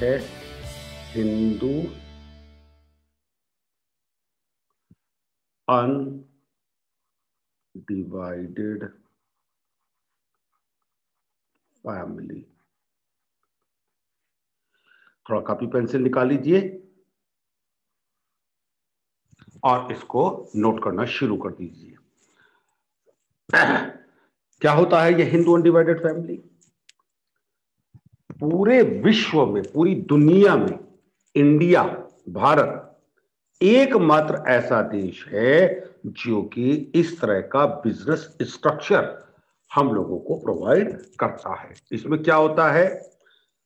है Hindu undivided family. थोड़ा copy pencil निकाल लीजिए और इसको नोट करना शुरू कर दीजिए। क्या होता है ये हिंदू अनडिवाइडेड फैमिली? पूरे विश्व में, पूरी दुनिया में इंडिया, भारत एकमात्र ऐसा देश है जो कि इस तरह का बिजनेस स्ट्रक्चर हम लोगों को प्रोवाइड करता है। इसमें क्या होता है,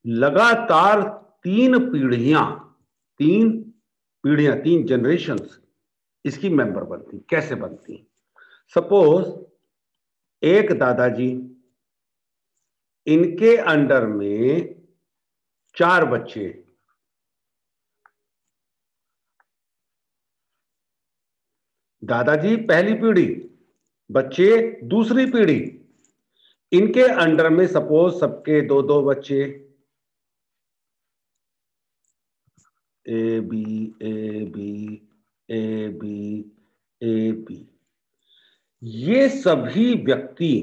लगातार तीन पीढ़ियां, तीन जनरेशंस इसकी मेंबर बनती। कैसे बनती? सपोज एक दादाजी, इनके अंडर में 4 बच्चे, दादाजी पहली पीढ़ी, बच्चे दूसरी पीढ़ी, इनके अंडर में सपोज सबके 2-2 बच्चे, A B A B A B A B. ये सभी व्यक्ति,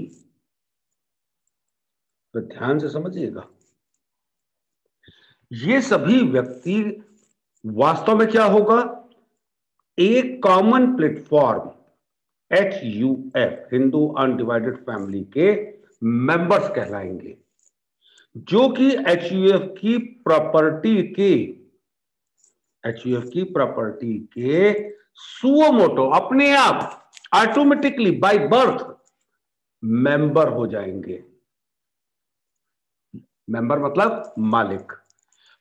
तो ध्यान से समझिएगा, ये सभी व्यक्ति वास्तव में क्या होगा, एक common platform HUF, Hindu undivided family के मेंबर्स कहलाएंगे, जो कि HUF की प्रॉपर्टी के सुओ मोटो, अपने आप ऑटोमेटिकली बाय बर्थ मेंबर हो जाएंगे। मेंबर मतलब मालिक,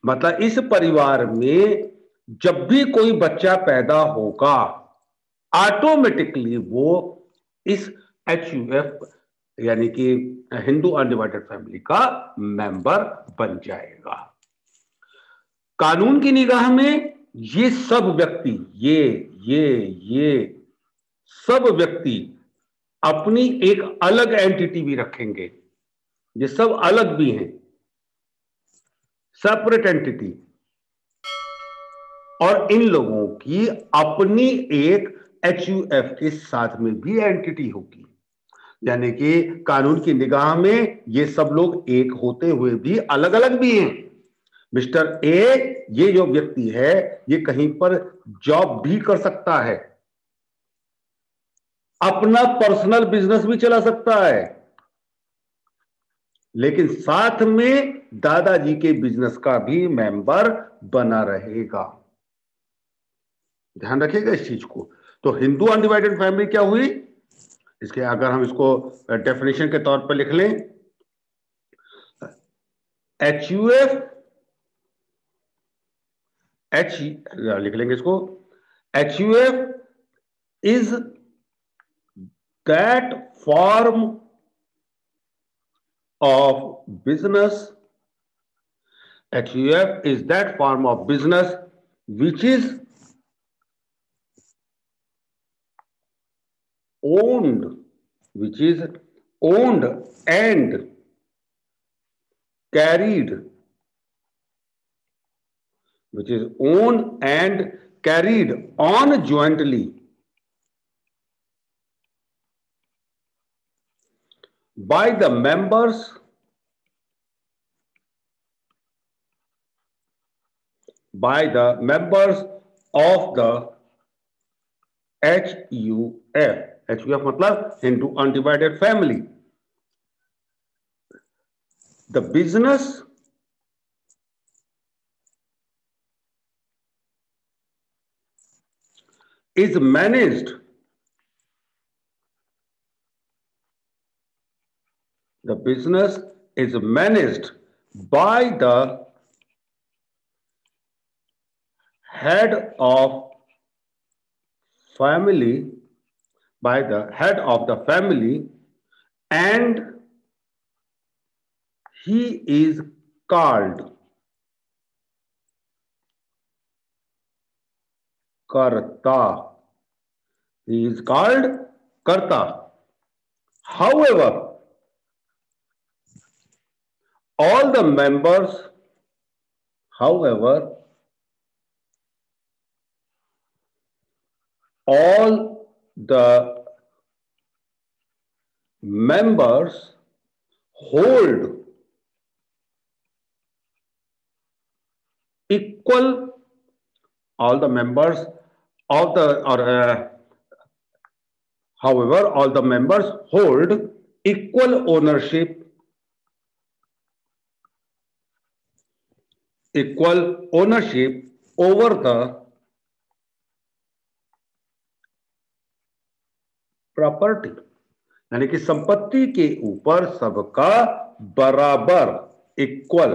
मतलब इस परिवार में जब भी कोई बच्चा पैदा होगा ऑटोमेटिकली वो इस HUF यानी कि हिंदू अनडिवाइडेड फैमिली का मेंबर बन जाएगा। कानून की निगाह में ये सब व्यक्ति, ये सब व्यक्ति अपनी एक अलग एंटिटी भी रखेंगे। ये सब अलग भी हैं, सेपरेट एंटिटी, और इन लोगों की अपनी एक HUF के साथ में भी एंटिटी होगी। यानी कि कानून की निगाह में ये सब लोग एक होते हुए भी अलग अलग भी हैं। मिस्टर ए, ये जो व्यक्ति है, ये कहीं पर जॉब भी कर सकता है, अपना पर्सनल बिजनेस भी चला सकता है, लेकिन साथ में दादाजी के बिजनेस का भी मेंबर बना रहेगा। ध्यान रखिएगा इस चीज को। तो हिंदू अनडिवाइडेड फैमिली क्या हुई? इसके अगर हम इसको डेफिनेशन के तौर पर लिख लें, HUF लिख लेंगे इसको, HUF is that form of business, HUF is that form of business which is owned, and carried, on jointly by the members of the HUF. HUF मतलब Hindu undivided family. The business is managed by the head of family, and he is called Karta. He is called Karta. However, all the members However, all the members hold equal, all the members of the, or however, all the members hold equal ownership, over the property, यानी कि संपत्ति के ऊपर सबका बराबर, equal,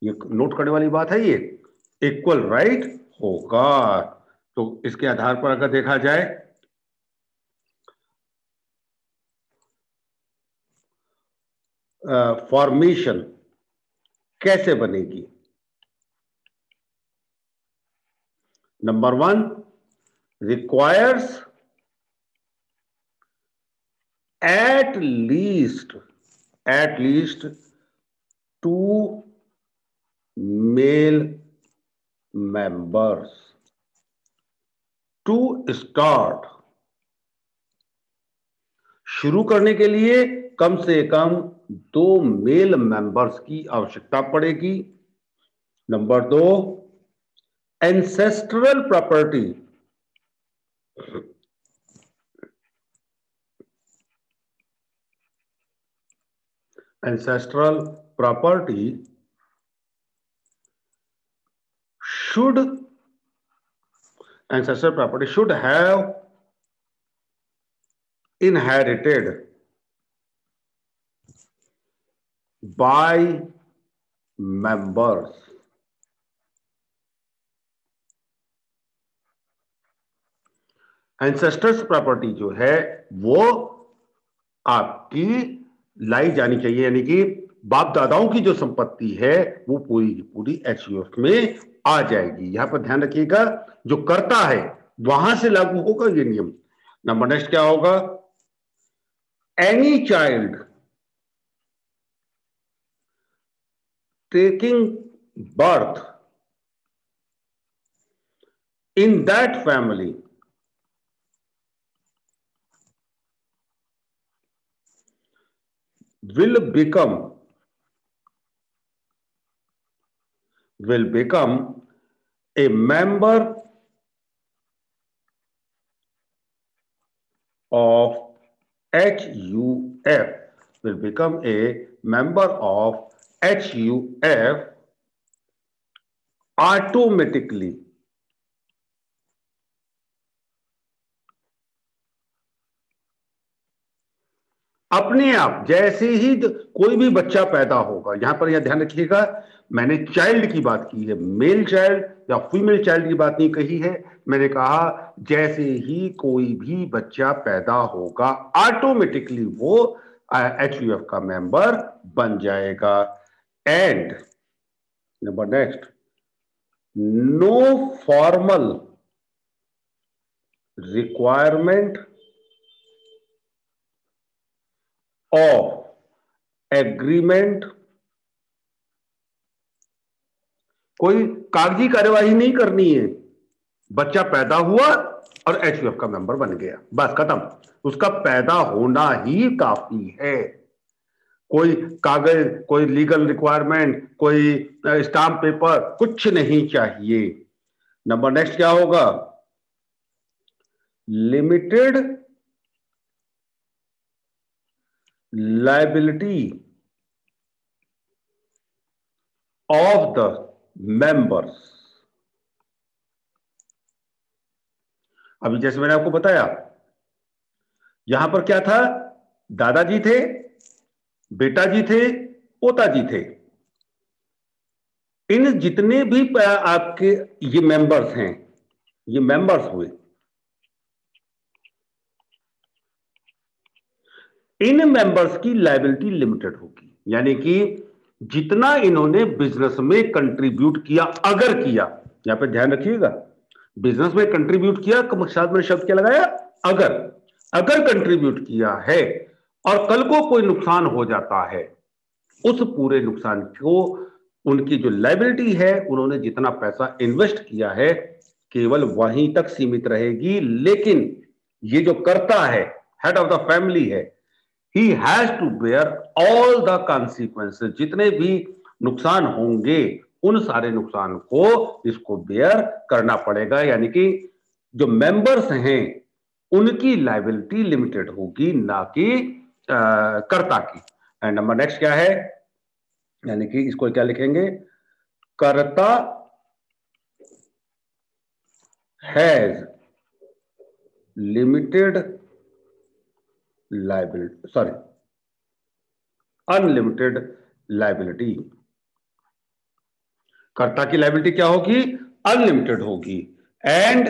ये note करने वाली बात है, ये इक्वल राइट होगा। तो इसके आधार पर अगर देखा जाए, फॉर्मेशन कैसे बनेगी? Number 1 requires at least 2 male members to start। शुरू करने के लिए कम से कम 2 मेल मेंबर्स की आवश्यकता पड़ेगी। Number 2 ancestral property, ancestral property should have inherited by members। Ancestors property जो है वो आपकी लाई जानी चाहिए, यानी कि बाप दादाओं की जो संपत्ति है वो पूरी की पूरी एचयूएफ में आ जाएगी। यहां पर ध्यान रखिएगा, जो करता है वहां से लागू होगा ये नियम। नंबर नेक्स्ट क्या होगा? Any child taking birth in that family will become a member of HUF, will become a member of HUF automatically। अपने आप, जैसे ही कोई भी बच्चा पैदा होगा, यहां पर यह ध्यान रखिएगा मैंने चाइल्ड की बात की है, मेल चाइल्ड या फीमेल चाइल्ड की बात नहीं कही है। मैंने कहा जैसे ही कोई भी बच्चा पैदा होगा ऑटोमेटिकली वो एचयूएफ का मेंबर बन जाएगा। And number next, no formal requirement of agreement, कोई कागजी कार्यवाही नहीं करनी है, बच्चा पैदा हुआ और एचयूएफ का मेंबर बन गया, बस खत्म। उसका पैदा होना ही काफी है, कोई कागज, कोई लीगल रिक्वायरमेंट, कोई स्टाम्प पेपर कुछ नहीं चाहिए। नंबर नेक्स्ट क्या होगा? Limited liability of the members. अभी जैसे मैंने आपको बताया, यहां पर क्या था? दादाजी थे, बेटा जी थे, पोता जी थे। इन जितने भी आपके ये मेंबर्स हैं, ये मेंबर्स हुए, इन मेंबर्स की लायबिलिटी लिमिटेड होगी, यानी कि जितना इन्होंने बिजनेस में कंट्रीब्यूट किया, अगर किया, यहां पे ध्यान रखिएगा, बिजनेस में कंट्रीब्यूट किया, साथ में शब्द क्या लगाया? अगर कंट्रीब्यूट किया है और कल को कोई नुकसान हो जाता है, उस पूरे नुकसान को उनकी जो लायबिलिटी है, उन्होंने जितना पैसा इन्वेस्ट किया है केवल वहीं तक सीमित रहेगी। लेकिन ये जो कर्ता है, हेड ऑफ द फैमिली है, he has to bear all the consequences. जितने भी नुकसान होंगे उन सारे नुकसान को इसको बेयर करना पड़ेगा। यानी कि जो मेंबर्स हैं उनकी लायबिलिटी लिमिटेड होगी, ना कि कर्ता की। एंड नंबर नेक्स्ट क्या है, यानी कि इसको क्या लिखेंगे, कर्ता has limited liability, sorry, unlimited liability. कर्ता की लायबिलिटी क्या होगी, अनलिमिटेड होगी। एंड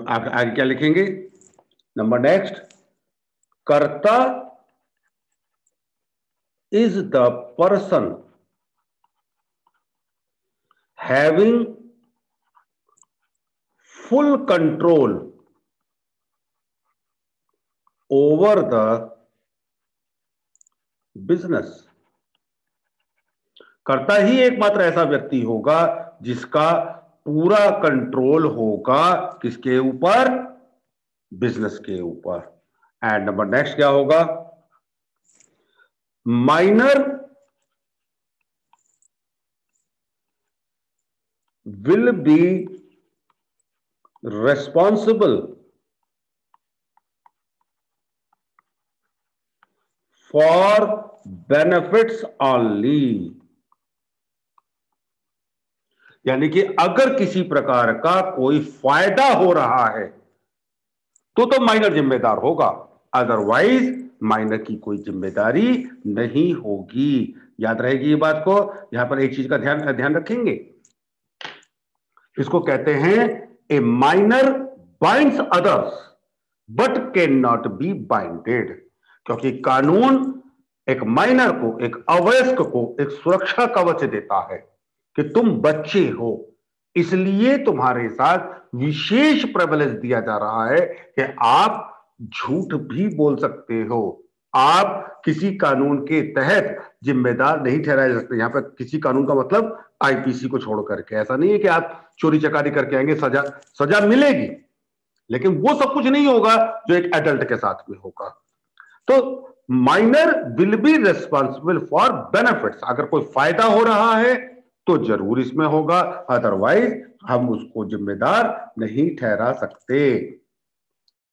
आगे क्या लिखेंगे, नंबर नेक्स्ट, कर्ता is the person having full control over the business. कर्ता ही एकमात्र ऐसा व्यक्ति होगा जिसका पूरा कंट्रोल होगा किसके ऊपर, बिजनेस के ऊपर। एंड नंबर नेक्स्ट क्या होगा, minor will be responsible for benefits only। यानी कि अगर किसी प्रकार का कोई फायदा हो रहा है तो माइनर जिम्मेदार होगा, अदरवाइज माइनर की कोई जिम्मेदारी नहीं होगी। याद रहेगी ये बात को। यहां पर एक चीज का ध्यान रखेंगे, इसको कहते हैं ए minor binds others but can not be binded. क्योंकि कानून एक माइनर को, एक अवयस्क को एक सुरक्षा कवच देता है कि तुम बच्चे हो, इसलिए तुम्हारे साथ विशेष प्रिविलेज दिया जा रहा है कि आप झूठ भी बोल सकते हो, आप किसी कानून के तहत जिम्मेदार नहीं ठहराए जा सकते। यहां पर किसी कानून का मतलब आईपीसी को छोड़ करके, ऐसा नहीं है कि आप चोरी चकारी करके आएंगे सजा मिलेगी, लेकिन वो सब कुछ नहीं होगा जो एक एडल्ट के साथ में होगा। तो minor will be responsible for benefits, अगर कोई फायदा हो रहा है तो जरूर इसमें होगा, अदरवाइज हम उसको जिम्मेदार नहीं ठहरा सकते।